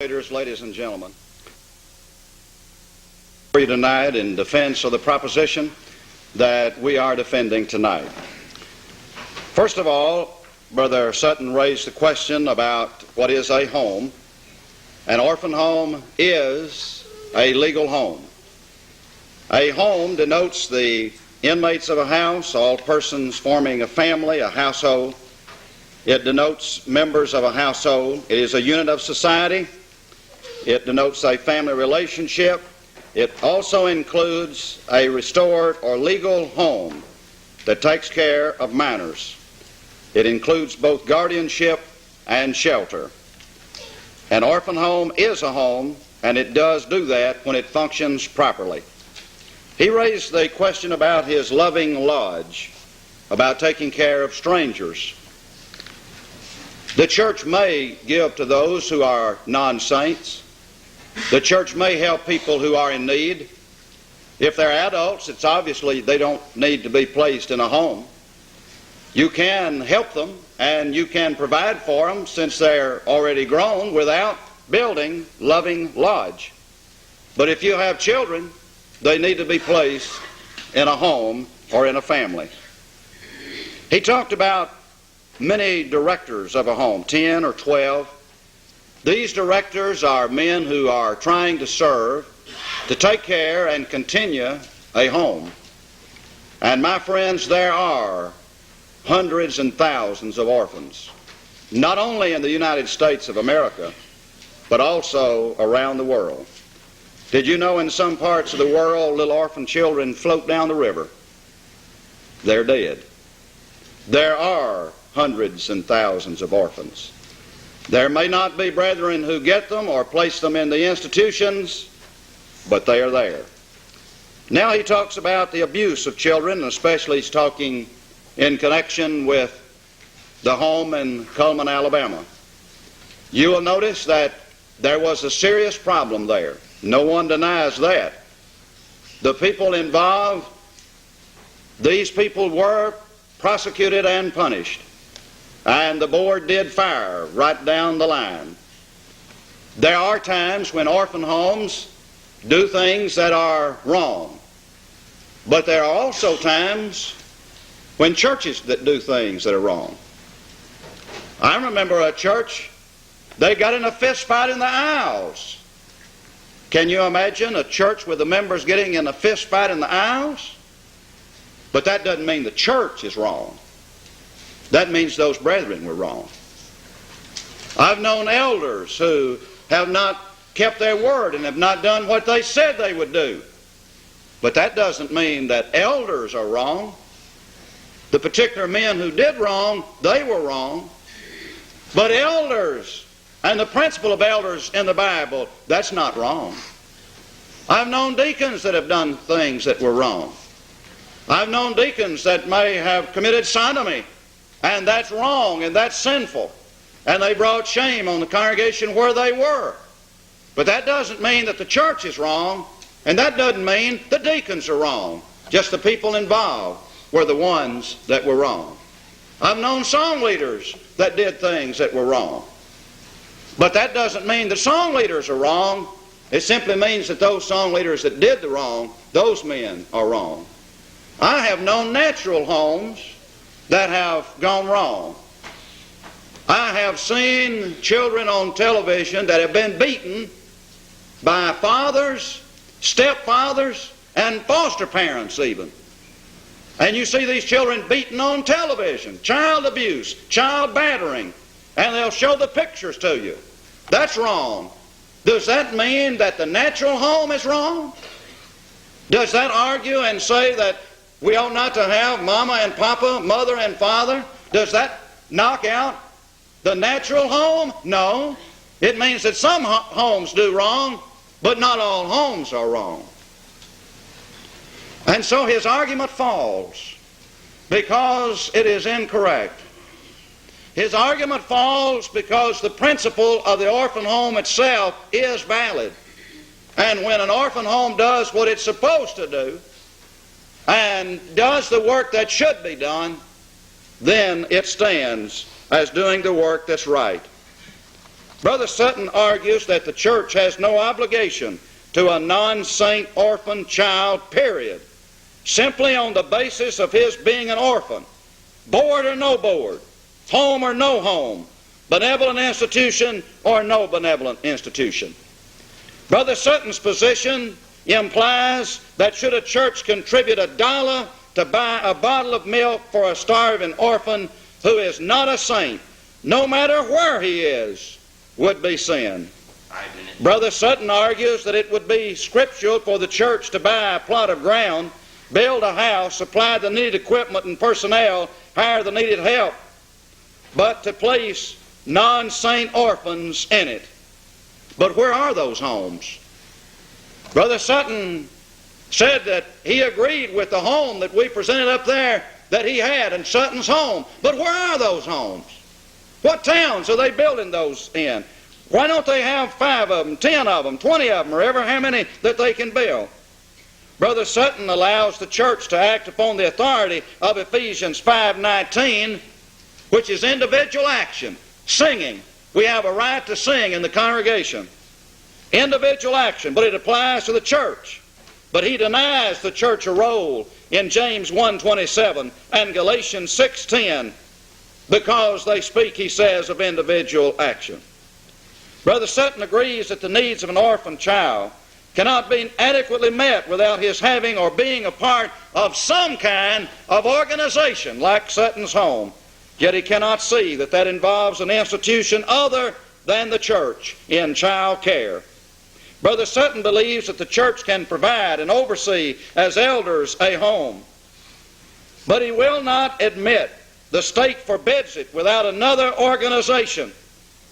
Ladies and gentlemen, for you tonight in defense of the proposition that we are defending tonight. First of all, Brother Sutton raised the question about what is a home. An orphan home is a legal home. A home denotes the inmates of a house, all persons forming a family, a household. It denotes members of a household. It is a unit of society. It denotes a family relationship. It also includes a restored or legal home that takes care of minors. It includes both guardianship and shelter. An orphan home is a home, and it does do that when it functions properly. He raised the question about his loving lodge, about taking care of strangers. The church may give to those who are non-saints. The church may help people who are in need. If they're adults, it's obviously they don't need to be placed in a home. You can help them and you can provide for them since they're already grown without building loving lodge. But if you have children, they need to be placed in a home or in a family. He talked about many directors of a home, 10 or 12. These directors are men who are trying to serve, to take care and continue a home. And my friends, there are hundreds and thousands of orphans, not only in the United States of America, but also around the world. Did you know in some parts of the world little orphan children float down the river? They're dead. There are hundreds and thousands of orphans. There may not be brethren who get them or place them in the institutions, but they are there. Now he talks about the abuse of children, and especially he's talking in connection with the home in Cullman, Alabama. You will notice that there was a serious problem there. No one denies that. The people involved, these people were prosecuted and punished. And the board did fire right down the line. There are times when orphan homes do things that are wrong. But there are also times when churches that do things that are wrong. I remember a church, they got in a fist fight in the aisles. Can you imagine a church with the members getting in a fist fight in the aisles? But that doesn't mean the church is wrong. That means those brethren were wrong. I've known elders who have not kept their word and have not done what they said they would do. But that doesn't mean that elders are wrong. The particular men who did wrong, they were wrong. But elders and the principle of elders in the Bible, that's not wrong. I've known deacons that have done things that were wrong. I've known deacons that may have committed sodomy, and that's wrong and that's sinful. And they brought shame on the congregation where they were. But that doesn't mean that the church is wrong, and that doesn't mean the deacons are wrong. Just the people involved were the ones that were wrong. I've known song leaders that did things that were wrong. But that doesn't mean the song leaders are wrong. It simply means that those song leaders that did the wrong, those men are wrong. I have known natural homes that have gone wrong. I have seen children on television that have been beaten by fathers, stepfathers, and foster parents even. And you see these children beaten on television, child abuse, child battering, and they'll show the pictures to you. That's wrong. Does that mean that the natural home is wrong? Does that argue and say that we ought not to have mama and papa, mother and father? Does that knock out the natural home? No. It means that some homes do wrong, but not all homes are wrong. And so his argument falls because it is incorrect. His argument falls because the principle of the orphan home itself is valid. And when an orphan home does what it's supposed to do, and does the work that should be done, then it stands as doing the work that's right. Brother Sutton argues that the church has no obligation to a non-saint orphan child, period, simply on the basis of his being an orphan, board or no board, home or no home, benevolent institution or no benevolent institution. Brother Sutton's position implies that should a church contribute $1 to buy a bottle of milk for a starving orphan who is not a saint, no matter where he is, would be sin. Brother Sutton argues that it would be scriptural for the church to buy a plot of ground, build a house, supply the needed equipment and personnel, hire the needed help, but to place non-saint orphans in it. But where are those homes? Brother Sutton said that he agreed with the home that we presented up there that he had in Sutton's home. But where are those homes? What towns are they building those in? Why don't they have 5 of them, 10 of them, 20 of them, or ever how many that they can build? Brother Sutton allows the church to act upon the authority of Ephesians 5:19, which is individual action, singing. We have a right to sing in the congregation. Individual action, but it applies to the church. But he denies the church a role in James 1:27 and Galatians 6:10 because they speak, he says, of individual action. Brother Sutton agrees that the needs of an orphan child cannot be adequately met without his having or being a part of some kind of organization like Sutton's home. Yet he cannot see that that involves an institution other than the church in child care. Brother Sutton believes that the church can provide and oversee as elders a home. But he will not admit the state forbids it without another organization.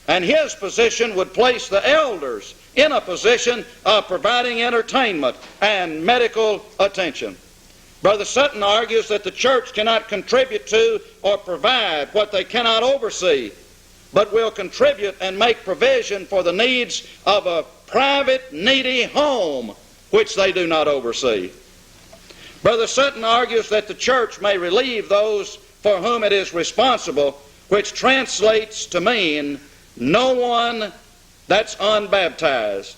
And his position would place the elders in a position of providing entertainment and medical attention. Brother Sutton argues that the church cannot contribute to or provide what they cannot oversee, but will contribute and make provision for the needs of a private, needy home, which they do not oversee. Brother Sutton argues that the church may relieve those for whom it is responsible, which translates to mean no one that's unbaptized.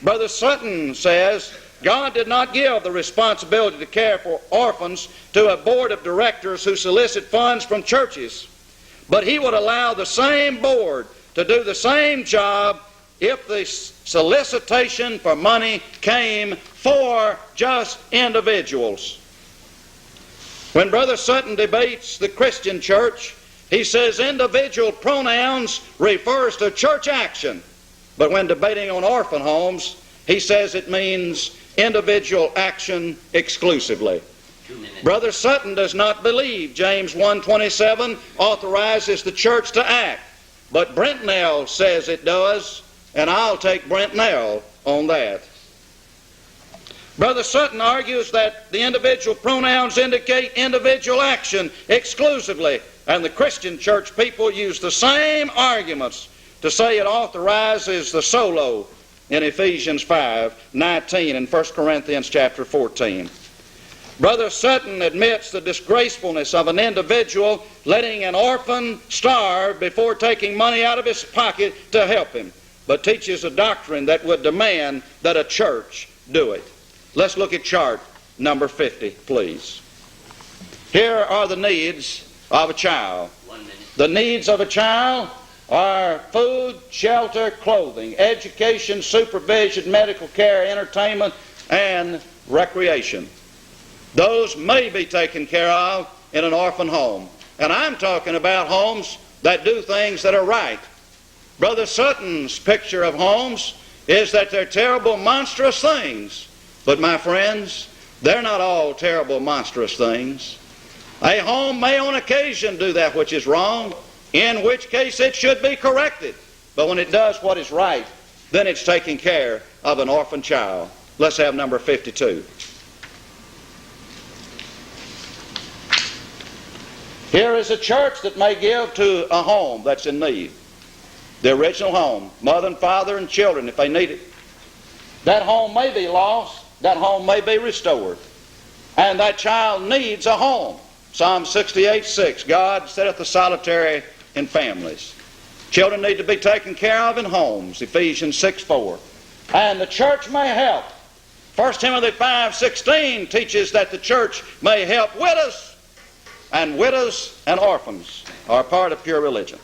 Brother Sutton says God did not give the responsibility to care for orphans to a board of directors who solicit funds from churches, but he would allow the same board to do the same job if the solicitation for money came for just individuals. When Brother Sutton debates the Christian church, he says individual pronouns refers to church action. But when debating on orphan homes, he says it means individual action exclusively. Brother Sutton does not believe James 1:27 authorizes the church to act. But Brent Nell says it does, and I'll take Brent Nell on that. Brother Sutton argues that the individual pronouns indicate individual action exclusively, and the Christian church people use the same arguments to say it authorizes the solo in Ephesians 5:19 and 1 Corinthians chapter 14. Brother Sutton admits the disgracefulness of an individual letting an orphan starve before taking money out of his pocket to help him, but teaches a doctrine that would demand that a church do it. Let's look at chart number 50, please. Here are the needs of a child. The needs of a child are food, shelter, clothing, education, supervision, medical care, entertainment, and recreation. Those may be taken care of in an orphan home. And I'm talking about homes that do things that are right. Brother Sutton's picture of homes is that they're terrible, monstrous things. But my friends, they're not all terrible, monstrous things. A home may on occasion do that which is wrong, in which case it should be corrected. But when it does what is right, then it's taking care of an orphan child. Let's have number 52. Here is a church that may give to a home that's in need. The original home, mother and father and children if they need it. That home may be lost. That home may be restored. And that child needs a home. Psalm 68:6, God setteth the solitary in families. Children need to be taken care of in homes, Ephesians 6:4. And the church may help. 1 Timothy 5:16 teaches that the church may help widows. And widows and orphans are part of pure religion.